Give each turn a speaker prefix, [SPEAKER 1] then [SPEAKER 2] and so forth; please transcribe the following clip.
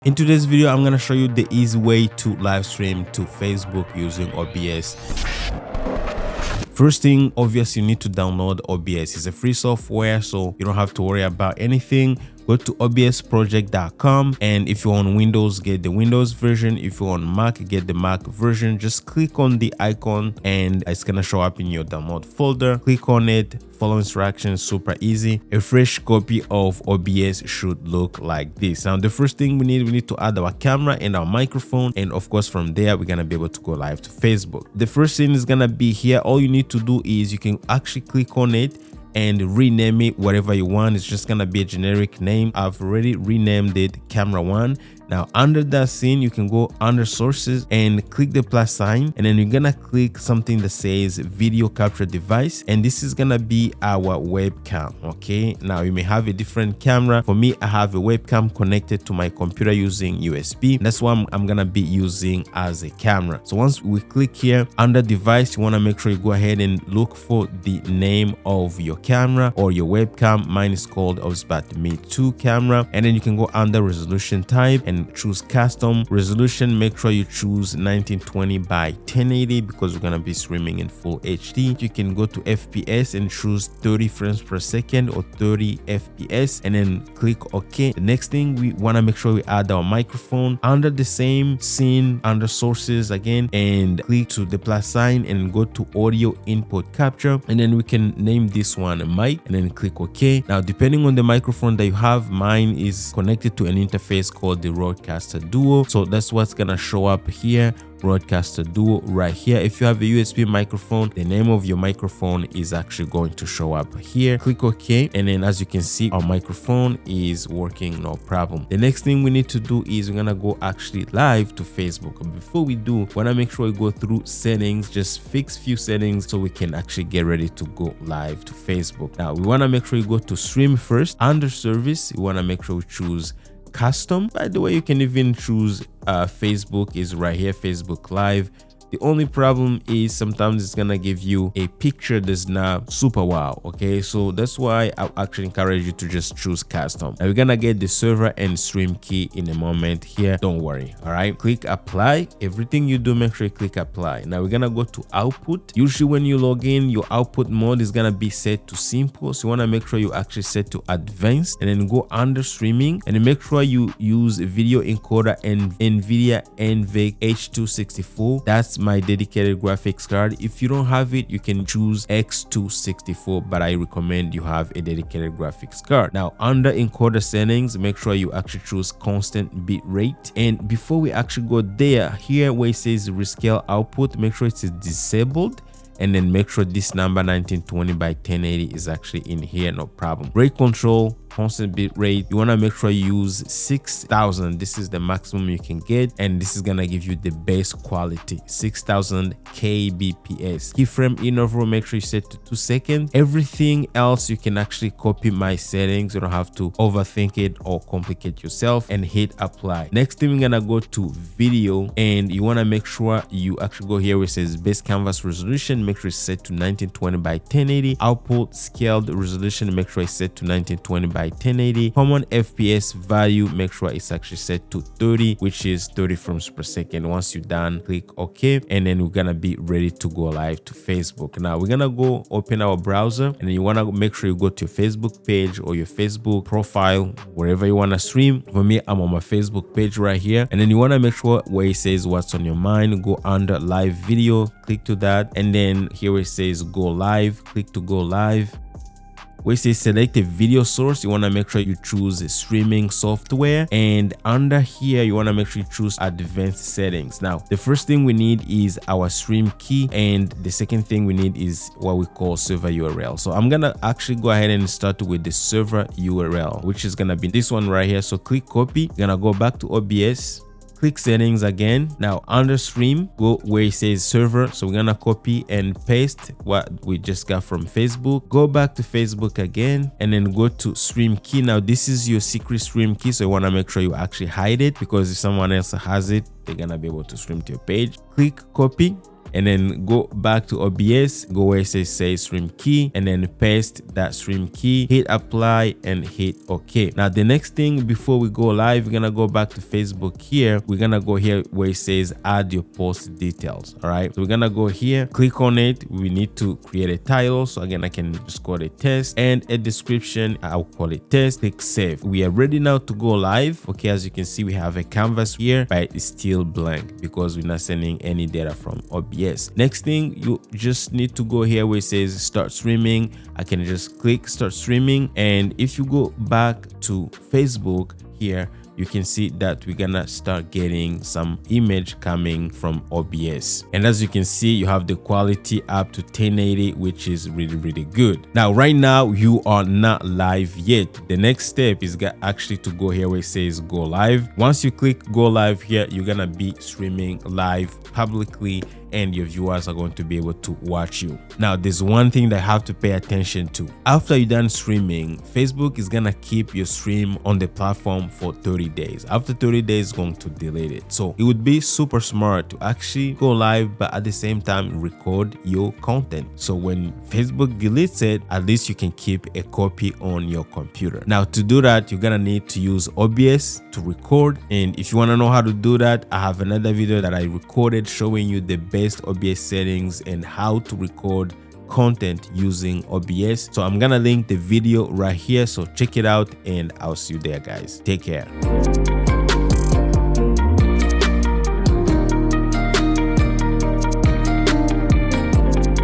[SPEAKER 1] In today's video, I'm going to show you the easy way to live stream to Facebook using OBS. First thing, obviously, you need to download OBS. It's a free software, so you don't have to worry about anything. Go to obsproject.com, and if you're on Windows, get the Windows version. If you're on Mac, get the Mac version. Just click on the icon and it's gonna show up in your download folder. Click on it, follow instructions, super easy. A fresh copy of OBS should look like this. Now, the first thing we need to add our camera and our microphone, and of course from there we're gonna be able to go live to Facebook. The first thing is gonna be here. All you need to do is you can actually click on it and rename it whatever you want. It's just gonna be a generic name. I've already renamed it Camera 1. Now, under that scene, you can go under sources and click the plus sign, and then you're gonna click something that says video capture device, and this is gonna be our webcam. Okay, now you may have a different camera. For me, I have a webcam connected to my computer using USB. That's what I'm gonna be using as a camera. So once we click here under device, you want to make sure you go ahead and look for the name of your camera or your webcam. Mine is called OBS Me 2 camera, and then you can go under resolution type and choose custom resolution. Make sure you choose 1920 by 1080 because we're gonna be streaming in full HD. You can go to FPS and choose 30 frames per second or 30 FPS, and then click OK. The next thing, we want to make sure we add our microphone under the same scene, under sources again, and click to the plus sign and go to audio input capture, and then we can name this one a mic, and then click OK. Now, depending on the microphone that you have, mine is connected to an interface called the Broadcaster Duo, so that's what's gonna show up here, Broadcaster Duo right here. If you have a USB microphone, the name of your microphone is actually going to show up here. Click OK, and then as you can see, our microphone is working no problem. The next thing we need to do is we're gonna go actually live to Facebook. But before we do, we wanna make sure we go through settings, just fix few settings so we can actually get ready to go live to Facebook. Now, we wanna make sure you go to stream first. Under service, we wanna make sure we choose custom. By the way, you can even choose Facebook is right here, Facebook Live. The only problem is sometimes it's gonna give you a picture that's not super wow. Okay, so that's why I actually encourage you to just choose custom. Now we're gonna get the server and stream key in a moment here, don't worry. All right, click apply. Everything you do, make sure you click apply. Now we're gonna go to output. Usually when you log in, your output mode is gonna be set to simple, so you want to make sure you actually set to advanced, and then go under streaming, and then make sure you use a video encoder and NVIDIA NVIC H264. That's my dedicated graphics card. If you don't have it, you can choose X264, but I recommend you have a dedicated graphics card. Now, under encoder settings, make sure you actually choose constant bit rate. And before we actually go there, here where it says rescale output, make sure it's disabled, and then make sure this number 1920 by 1080 is actually in here, no problem. Rate control, constant bit rate, you want to make sure you use 6000. This is the maximum you can get, and this is gonna give you the best quality, 6000 kbps. Keyframe interval, make sure you set to 2 seconds. Everything else you can actually copy my settings. You don't have to overthink it or complicate yourself, and hit apply. Next thing, we're gonna go to video, and you want to make sure you actually go here where it says base canvas resolution. Make sure it's set to 1920 by 1080. Output scaled resolution, make sure it's set to 1920 by 1080. Common FPS value, make sure it's actually set to 30, which is 30 frames per second. Once you're done, click OK, and then we're gonna be ready to go live to Facebook. Now we're gonna go open our browser, and then you want to make sure you go to your Facebook page or your Facebook profile, wherever you want to stream. For me, I'm on my Facebook page right here, and then you want to make sure where it says what's on your mind, go under live video, click to that, and then here it says go live, click to go live. Where it says select a video source, you want to make sure you choose streaming software, and under here you want to make sure you choose advanced settings. Now the first thing we need is our stream key, and the second thing we need is what we call server URL. So I'm gonna actually go ahead and start with the server URL, which is gonna be this one right here. So click copy, you're gonna go back to OBS, click settings again. Now under stream, go where it says server, so we're gonna copy and paste what we just got from Facebook. Go back to Facebook again, and then go to stream key. Now this is your secret stream key, so you want to make sure you actually hide it, because if someone else has it, they're gonna be able to stream to your page. Click copy, and then go back to OBS, go where it says save stream key, and then paste that stream key, hit apply and hit OK. Now the next thing before we go live, we're gonna go back to Facebook here. We're gonna go here where it says add your post details. All right, so we're gonna go here, click on it. We need to create a title, so again I can just call it test, and a description, I'll call it test. Click save. We are ready now to go live. Okay, as you can see, we have a canvas here, but it's still blank because we're not sending any data from OBS. Next thing, you just need to go here where it says start streaming. I can just click start streaming, and if you go back to Facebook here, you can see that we're gonna start getting some image coming from OBS. And as you can see, you have the quality up to 1080, which is really good. Now, right now, you are not live yet. The next step is actually to go here where it says go live. Once you click go live here, you're gonna be streaming live publicly, and your viewers are going to be able to watch you. Now, there's one thing that I have to pay attention to. After you're done streaming, Facebook is gonna keep your stream on the platform for 30 days. After 30 days, it's going to delete it. So it would be super smart to actually go live, but at the same time record your content. So when Facebook deletes it, at least you can keep a copy on your computer. Now, to do that, you're gonna need to use OBS to record. And if you wanna know how to do that, I have another video that I recorded showing you the best OBS settings and how to record content using OBS. So I'm gonna link the video right here, so check it out, and I'll see you there, guys. Take care.